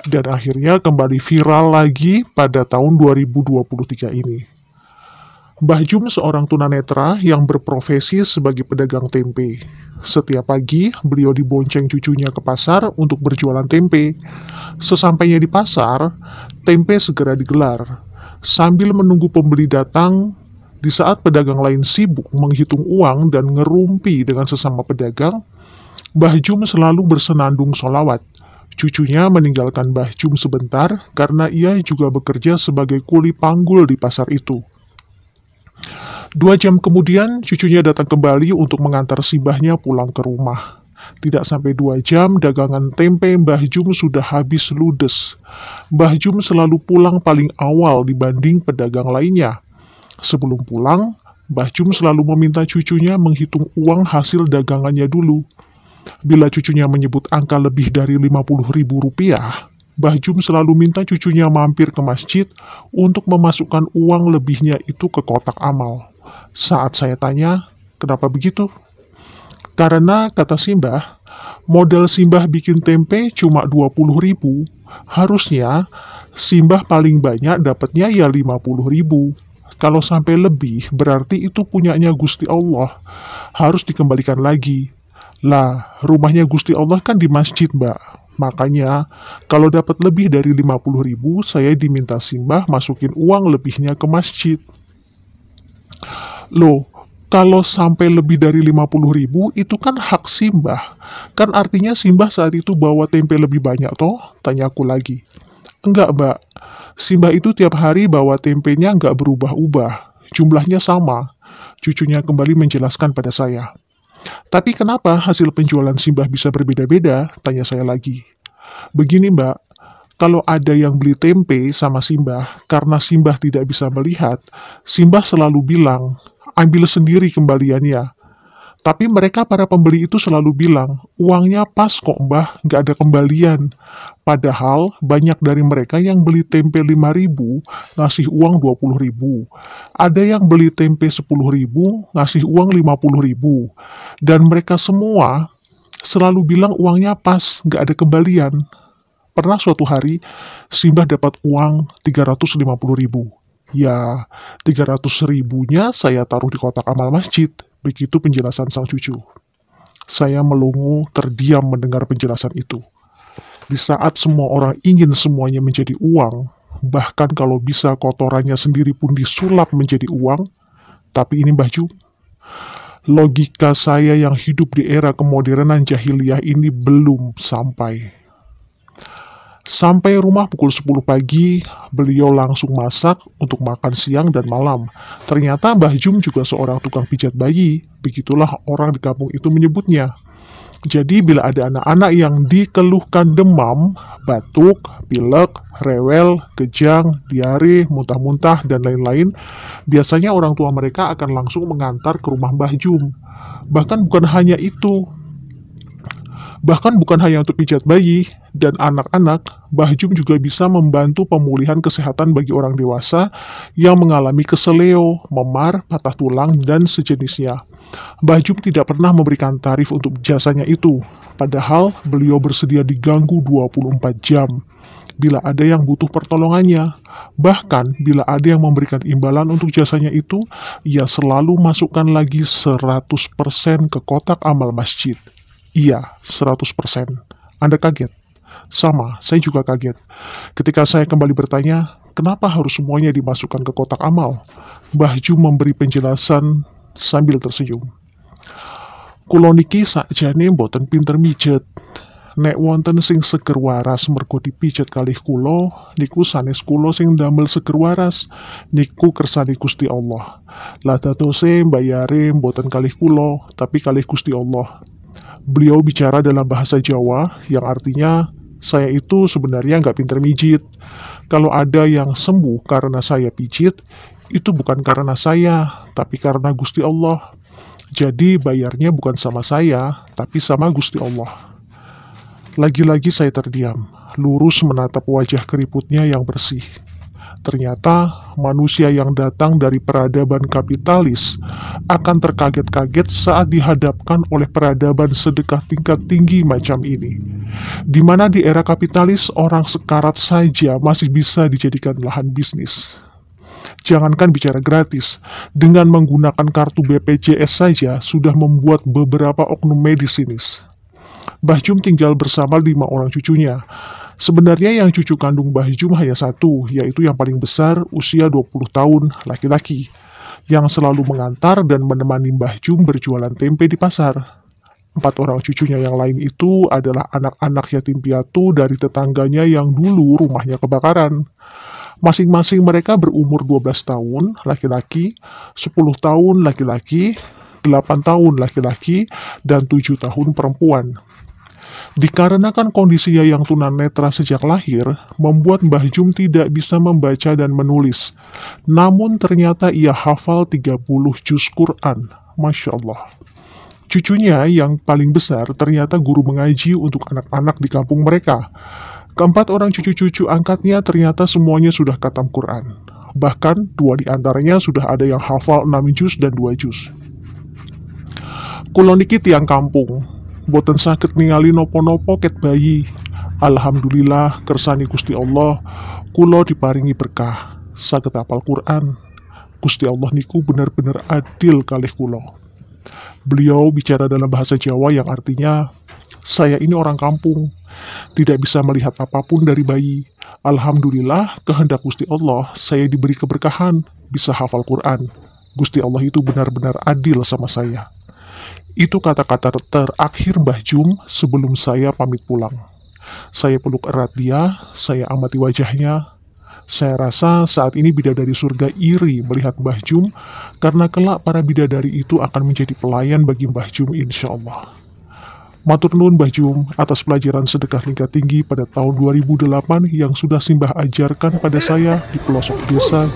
Dan akhirnya kembali viral lagi pada tahun 2023 ini. Mbah Jum seorang tunanetra yang berprofesi sebagai pedagang tempe. Setiap pagi, beliau dibonceng cucunya ke pasar untuk berjualan tempe. Sesampainya di pasar, tempe segera digelar. Sambil menunggu pembeli datang, di saat pedagang lain sibuk menghitung uang dan ngerumpi dengan sesama pedagang, Mbah Jum selalu bersenandung sholawat. Cucunya meninggalkan Mbah Jum sebentar karena ia juga bekerja sebagai kuli panggul di pasar itu. 2 jam kemudian, cucunya datang kembali untuk mengantar si mbahnya pulang ke rumah. Tidak sampai 2 jam, dagangan tempe Mbah Jum sudah habis ludes. Mbah Jum selalu pulang paling awal dibanding pedagang lainnya. Sebelum pulang, Mbah Jum selalu meminta cucunya menghitung uang hasil dagangannya dulu. Bila cucunya menyebut angka lebih dari Rp50.000, Mbah Jum selalu minta cucunya mampir ke masjid untuk memasukkan uang lebihnya itu ke kotak amal. Saat saya tanya, kenapa begitu? Karena, kata Simbah, modal Simbah bikin tempe cuma 20.000, harusnya Simbah paling banyak dapatnya ya 50.000. Kalau sampai lebih, berarti itu punyanya Gusti Allah. Harus dikembalikan lagi. Lah, rumahnya Gusti Allah kan di masjid, Mbak. Makanya, kalau dapat lebih dari 50.000, saya diminta Simbah masukin uang lebihnya ke masjid. Loh, kalau sampai lebih dari 50.000, itu kan hak Simbah. Kan artinya Simbah saat itu bawa tempe lebih banyak toh? Tanyaku lagi. Enggak, Mbak. Simbah itu tiap hari bawa tempenya nggak berubah-ubah. Jumlahnya sama. Cucunya kembali menjelaskan pada saya. Tapi kenapa hasil penjualan Simbah bisa berbeda-beda? Tanya saya lagi. Begini, Mbak. Kalau ada yang beli tempe sama Simbah, karena Simbah tidak bisa melihat, Simbah selalu bilang, ambil sendiri kembaliannya. Tapi mereka para pembeli itu selalu bilang, uangnya pas kok Mbah, nggak ada kembalian. Padahal banyak dari mereka yang beli tempe 5.000, ngasih uang 20.000. Ada yang beli tempe 10.000, ngasih uang 50.000. Dan mereka semua selalu bilang uangnya pas, nggak ada kembalian. Pernah suatu hari, Simbah dapat uang 350.000. Ya, 300.000-nya saya taruh di kotak amal masjid. Begitu penjelasan sang cucu. Saya melongo terdiam mendengar penjelasan itu. Di saat semua orang ingin semuanya menjadi uang, bahkan kalau bisa kotorannya sendiri pun disulap menjadi uang, tapi ini Mbah Jum. Logika saya yang hidup di era kemodernan jahiliyah ini belum sampai. Sampai rumah pukul 10 pagi, beliau langsung masak untuk makan siang dan malam. Ternyata Mbah Jum juga seorang tukang pijat bayi, begitulah orang di kampung itu menyebutnya. Jadi bila ada anak-anak yang dikeluhkan demam, batuk, pilek, rewel, kejang, diare, muntah-muntah, dan lain-lain, biasanya orang tua mereka akan langsung mengantar ke rumah Mbah Jum. Bahkan bukan hanya untuk pijat bayi dan anak-anak, Mbah Jum juga bisa membantu pemulihan kesehatan bagi orang dewasa yang mengalami keseleo, memar, patah tulang, dan sejenisnya. Mbah Jum tidak pernah memberikan tarif untuk jasanya itu, padahal beliau bersedia diganggu 24 jam bila ada yang butuh pertolongannya. Bahkan bila ada yang memberikan imbalan untuk jasanya itu, ia selalu masukkan lagi 100% ke kotak amal masjid. Iya, 100%. Anda kaget? Sama, saya juga kaget. Ketika saya kembali bertanya, kenapa harus semuanya dimasukkan ke kotak amal? Mbah Jum memberi penjelasan sambil tersenyum. Kulo niki sakjane mboten pinter mijet. Nek wonten sing seger waras mergo dipijet kalih kulo, niku sanes kulo sing damel seger waras. Niku kersane Gusti Allah. Lah dadose mbayare mboten kalih kulo, tapi kalih Gusti Allah. Beliau bicara dalam bahasa Jawa yang artinya, saya itu sebenarnya nggak pinter mijit. Kalau ada yang sembuh karena saya pijit, itu bukan karena saya, tapi karena Gusti Allah. Jadi bayarnya bukan sama saya, tapi sama Gusti Allah. Lagi-lagi saya terdiam. lurus menatap wajah keriputnya yang bersih. Ternyata manusia yang datang dari peradaban kapitalis akan terkaget-kaget saat dihadapkan oleh peradaban sedekah tingkat tinggi macam ini, di mana di era kapitalis orang sekarat saja masih bisa dijadikan lahan bisnis. Jangankan bicara gratis, dengan menggunakan kartu BPJS saja sudah membuat beberapa oknum medis sinis. Mbah Jum tinggal bersama 5 orang cucunya. Sebenarnya yang cucu kandung Mbah Jum hanya satu, yaitu yang paling besar, usia 20 tahun, laki-laki, yang selalu mengantar dan menemani Mbah Jum berjualan tempe di pasar. 4 orang cucunya yang lain itu adalah anak-anak yatim piatu dari tetangganya yang dulu rumahnya kebakaran. Masing-masing mereka berumur 12 tahun laki-laki, 10 tahun laki-laki, 8 tahun laki-laki, dan 7 tahun perempuan. Dikarenakan kondisinya yang tunanetra sejak lahir, membuat Mbah Jum tidak bisa membaca dan menulis. Namun ternyata ia hafal 30 juz Quran. Masya Allah. Cucunya yang paling besar ternyata guru mengaji untuk anak-anak di kampung mereka. Keempat orang cucu-cucu angkatnya ternyata semuanya sudah khatam Quran. Bahkan 2 di antaranya sudah ada yang hafal 6 juz dan 2 juz. Kulo niki tiang kampung, boten saged ningali nopo-nopo ket bayi. Alhamdulillah kersani Gusti Allah, kulo diparingi berkah, saged hafal Quran. Gusti Allah niku benar-benar adil kalih kulo. Beliau bicara dalam bahasa Jawa yang artinya, saya ini orang kampung, tidak bisa melihat apapun dari bayi. Alhamdulillah, kehendak Gusti Allah, saya diberi keberkahan, bisa hafal Quran. Gusti Allah itu benar-benar adil sama saya. Itu kata-kata terakhir Mbah Jum sebelum saya pamit pulang. Saya peluk erat dia, saya amati wajahnya. Saya rasa saat ini bidadari surga iri melihat Mbah Jum, karena kelak para bidadari itu akan menjadi pelayan bagi Mbah Jum insya Allah. Matur nuwun Mbah Jum atas pelajaran sedekah tingkat tinggi pada tahun 2008 yang sudah Simbah ajarkan pada saya di pelosok desa.